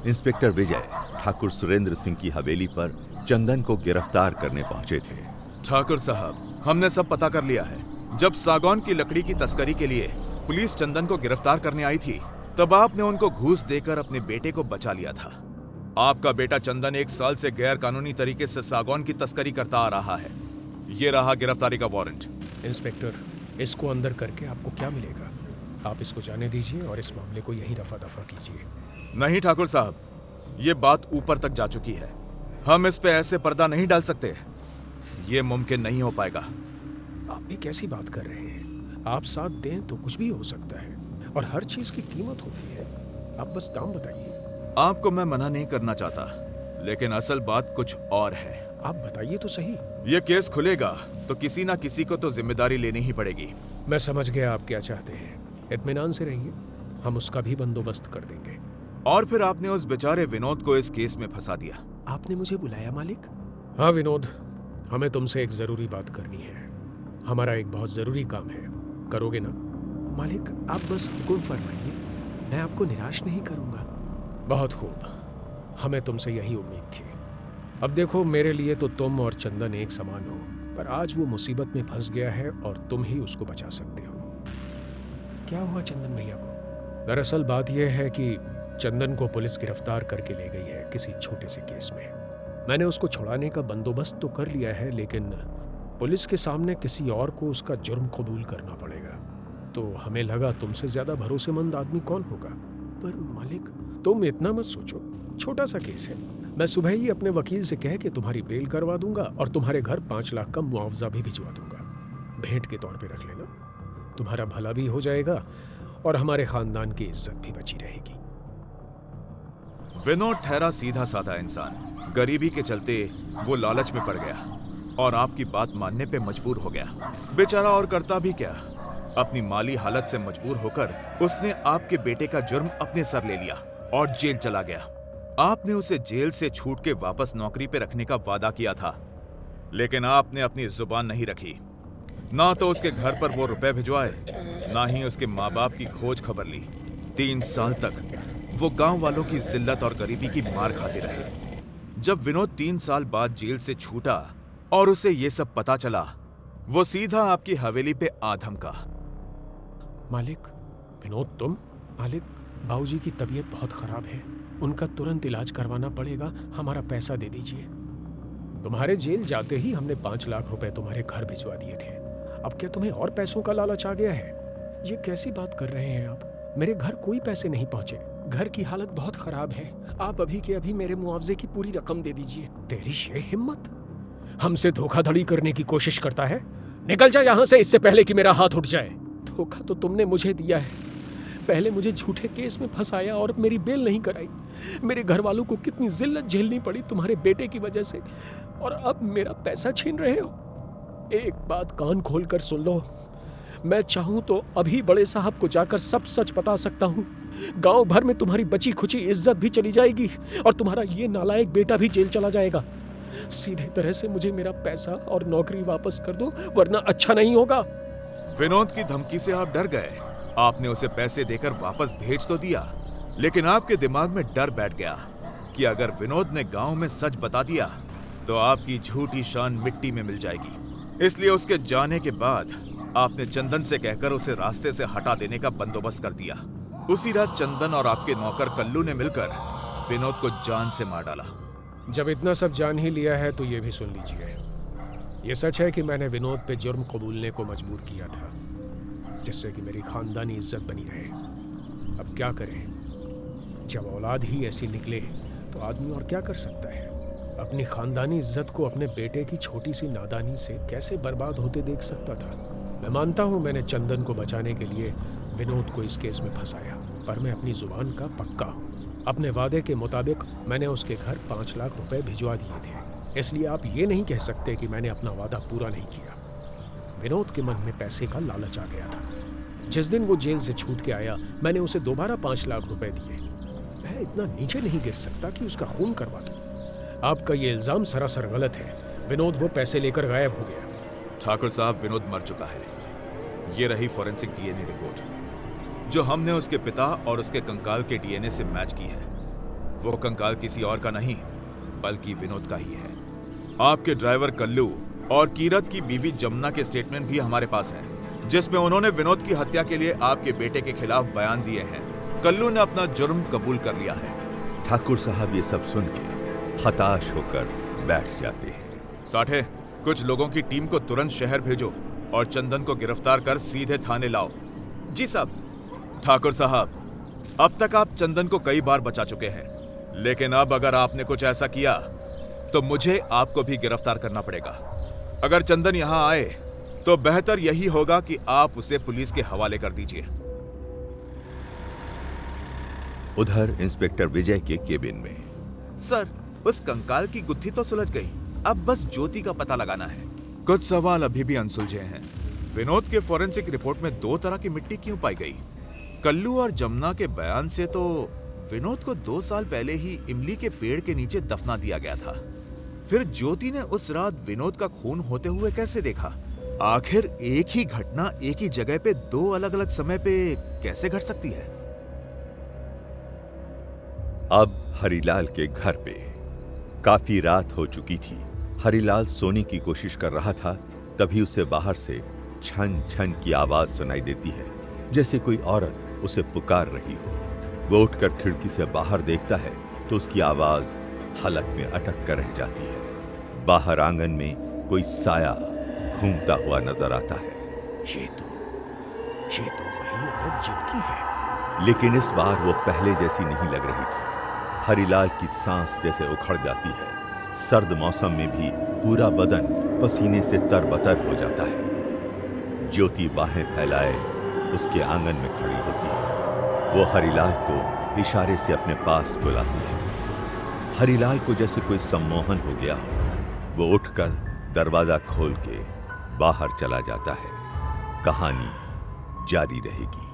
Inspector Vijay Thakur Surendra Singh की हवेली पर चंदन को गिरफ्तार करने पहुंचे थे। ठाकुर साहब, हमने सब पता कर लिया है। जब सागौन की लकड़ी की तस्करी के लिए पुलिस चंदन को गिरफ्तार करने आई थी, तब आपने उनको घूस देकर अपने बेटे को बचा लिया था। आपका बेटा चंदन 1 साल से गैर कानूनी तरीके से सागौन की तस्करी करता आ रहा है। ये रहा गिरफ्तारी का वारंट। इंस्पेक्टर, इसको अंदर करके आपको क्या मिलेगा? आप इसको जाने दीजिए और इस मामले को यहीं रफा दफा कीजिए। नहीं ठाकुर साहब, ये बात ऊपर तक जा चुकी है। हम इस पे ऐसे पर्दा नहीं डाल सकते। ये मुमकिन नहीं हो पाएगा। आप भी कैसी बात कर रहे हैं? आप साथ दें तो कुछ भी हो सकता है, और हर चीज की कीमत होती है। आप बस दाम बताइए। आपको मैं मना नहीं करना चाहता, लेकिन असल बात कुछ और है। आप बताइए तो सही। ये केस खुलेगा तो किसी ना किसी को तो जिम्मेदारी लेनी ही पड़ेगी। मैं समझ गया आप क्या चाहते हैं। इत्मीनान से रहिए, हम उसका भी बंदोबस्त कर देंगे। और फिर आपने उस बेचारे विनोद को इस केस में फंसा दिया। आपने मुझे बुलाया मालिक? हाँ विनोद, हमें तुमसे एक जरूरी बात करनी है। हमारा एक बहुत जरूरी काम है, करोगे ना? मालिक, आप बस हुक्म फरमाइए, मैं आपको निराश नहीं करूंगा। बहुत खूब, हमें तुमसे यही उम्मीद थी। अब देखो, मेरे लिए तो तुम और चंदन एक समान हो, पर आज वो मुसीबत में फंस गया है और तुम ही उसको बचा सकते हो। क्या हुआ चंदन भैया को? दरअसल बात यह है कि चंदन को पुलिस गिरफ्तार करके ले गई है किसी छोटे से केस में। मैंने उसको छुड़ाने का बंदोबस्त तो कर लिया है, लेकिन पुलिस के सामने किसी और को उसका जुर्म कबूल करना पड़ेगा। तो हमें लगा तुमसे ज्यादा भरोसेमंद आदमी कौन होगा। पर मालिक, तुम इतना मत सोचो, छोटा सा केस है। मैं सुबह ही अपने वकील से कह के तुम्हारी बेल करवा दूंगा और तुम्हारे घर 5 लाख का मुआवजा भी भिजवा दूंगा। भेंट के तौर पे रख लेना, तुम्हारा भला भी हो जाएगा और हमारे खानदान की इज्जत भी बची रहेगी। विनोद ठहरा सीधा साधा इंसान। गरीबी के चलते वो लालच में पड़ गया और आपकी बात मानने पे मजबूर हो गया। बेचारा और करता भी क्या, अपनी माली हालत से मजबूर होकर उसने आपके बेटे का जुर्म अपने सर ले लिया और जेल चला गया। आपने उसे जेल से छूट के वापस नौकरी पे रखने का वादा किया था, लेकिन आपने अपनी जुबान नहीं रखी। ना तो उसके घर पर वो रुपए भिजवाए, ना ही उसके माँ बाप की खोज खबर ली। 3 साल तक वो गांव वालों की जिल्लत और गरीबी की मार खाते रहे। जब विनोद 3 साल बाद जेल से छूटा और उसे ये सब पता चला, वो सीधा आपकी हवेली पे आ धमका। मालिक, विनोद तुम? मालिक, बाबूजी की तबीयत बहुत खराब है, उनका तुरंत इलाज करवाना पड़ेगा, हमारा पैसा दे दीजिए। तुम्हारे जेल जाते ही हमने 5 लाख रुपए तुम्हारे घर भिजवा दिए थे। अब क्या तुम्हें और पैसों का लालच आ गया है? ये कैसी बात कर रहे हैं आप? मेरे घर कोई पैसे नहीं पहुंचे, घर की हालत बहुत खराब है। आप अभी के अभी मेरे मुआवजे की पूरी रकम दे दीजिए। तेरी ये हिम्मत! हमसे धोखाधड़ी करने की कोशिश करता है? निकल जा यहाँ से, इससे पहले कि मेरा हाथ उठ जाए। धोखा तो तुमने मुझे दिया है। पहले मुझे झूठे केस में फंसाया और मेरी बेल नहीं कराई। मेरे घर वालों को कितनी जिल्लत झेलनी पड़ी तुम्हारे बेटे की वजह से, और अब मेरा पैसा छीन रहे हो। एक बात कान खोलकर सुन लो, मैं चाहूं तो अभी बड़े साहब को जाकर सब सच बता सकता हूं। गांव भर में तुम्हारी बची खुची इज्जत भी चली जाएगी और तुम्हारा ये नालायक बेटा भी जेल चला जाएगा। सीधे तरह से मुझे मेरा पैसा और नौकरी वापस कर दो, वरना अच्छा नहीं होगा। विनोद की धमकी से आप डर गए। आपने उसे पैसे देकर वापस भेज तो दिया, लेकिन आपके दिमाग में डर बैठ गया कि अगर विनोद ने गांव में सच बता दिया तो आपकी झूठी शान मिट्टी में मिल जाएगी। इसलिए उसके जाने के बाद आपने चंदन से कहकर उसे रास्ते से हटा देने का बंदोबस्त कर दिया। उसी रात चंदन और आपके नौकर कल्लू ने मिलकर विनोद को जान से मार डाला। जब इतना सब जान ही लिया है तो ये भी सुन लीजिए। ये सच है कि मैंने विनोद पे जुर्म कबूलने को मजबूर किया था, जिससे कि मेरी खानदानी इज्जत बनी रहे। अब क्या करें, जब औलाद ही ऐसी निकले तो आदमी और क्या कर सकता है। अपनी खानदानी इज्जत को अपने बेटे की छोटी सी नादानी से कैसे बर्बाद होते देख सकता था। मैं मानता हूँ मैंने चंदन को बचाने के लिए विनोद को इस केस में फंसाया, पर मैं अपनी जुबान का पक्का हूँ। अपने वादे के मुताबिक मैंने उसके घर 5 लाख रुपए भिजवा दिए थे, इसलिए आप ये नहीं कह सकते कि मैंने अपना वादा पूरा नहीं किया। विनोद के मन में पैसे का लालच आ गया था। जिस दिन वो जेल से छूट के आया, मैंने उसे दोबारा 5 लाख रुपए दिए। मैं इतना नीचे नहीं गिर सकता कि उसका खून करवा दूं। आपका ये इल्जाम सरासर गलत है। विनोद वो पैसे लेकर गायब हो गया। ठाकुर साहब, विनोद मर चुका है। ये रही फॉरेंसिक डीएनए रिपोर्ट, जो हमने उसके पिता और उसके कंकाल के डीएनए से मैच की है। वो कंकाल किसी और का नहीं बल्कि विनोद का ही है। आपके ड्राइवर कल्लू और कीरत की बीवी जमुना के स्टेटमेंट भी हमारे पास हैं, जिसमें उन्होंने विनोद की हत्या के लिए आपके बेटे के खिलाफ बयान दिए हैं। कल्लू ने अपना जुर्म कबूल कर लिया है। ठाकुर साहब ये सब सुन के हताश होकर बैठ जाते हैं। साठे, कुछ लोगों की टीम को तुरंत शहर भेजो और चंदन को गिरफ्तार कर सीधे थाने लाओ। जी साहब। ठाकुर साहब, अब तक आप चंदन को कई बार बचा चुके हैं, लेकिन अब अगर आपने कुछ ऐसा किया तो मुझे आपको भी गिरफ्तार करना पड़ेगा। अगर चंदन यहां आए तो बेहतर यही होगा कि आप उसे पुलिस के हवाले कर दीजिए। उधर इंस्पेक्टर विजय के केबिन में। सर, उस कंकाल की गुत्थी तो सुलझ गई, अब बस ज्योति का पता लगाना है। कुछ सवाल अभी भी अनसुलझे हैं। विनोद के फोरेंसिक रिपोर्ट में 2 तरह की मिट्टी क्यों पाई गई? कल्लू और जमुना के बयान से तो विनोद को 2 साल पहले ही इमली के पेड़ के नीचे दफना दिया गया था। फिर ज्योति ने उस रात विनोद का खून होते हुए कैसे देखा? आखिर एक ही घटना एक ही जगह पे 2 अलग-अलग समय पे कैसे घट सकती है? अब हरिलाल के घर पे काफी रात हो चुकी थी। हरिलाल सोने की कोशिश कर रहा था, तभी उसे बाहर से छन छन की आवाज सुनाई देती है, जैसे कोई औरत उसे पुकार रही हो। वो उठकर खिड़की से बाहर देखता है तो उसकी आवाज हलक में अटक कर रह जाती है। बाहर आंगन में कोई साया घूमता हुआ नजर आता है। ये तो वही औरत ज्योति है। लेकिन इस बार वो पहले जैसी नहीं लग रही थी। हरिलाल की सांस जैसे उखड़ जाती है। सर्द मौसम में भी पूरा बदन पसीने से तरबतर हो जाता है। ज्योति बाहें फैलाए उसके आंगन में खड़ी होती है। वो हरिलाल को इशारे से अपने पास बुलाती है। हरिलाल को जैसे कोई सम्मोहन हो गया हो। वो उठकर दरवाजा खोल के बाहर चला जाता है। कहानी जारी रहेगी।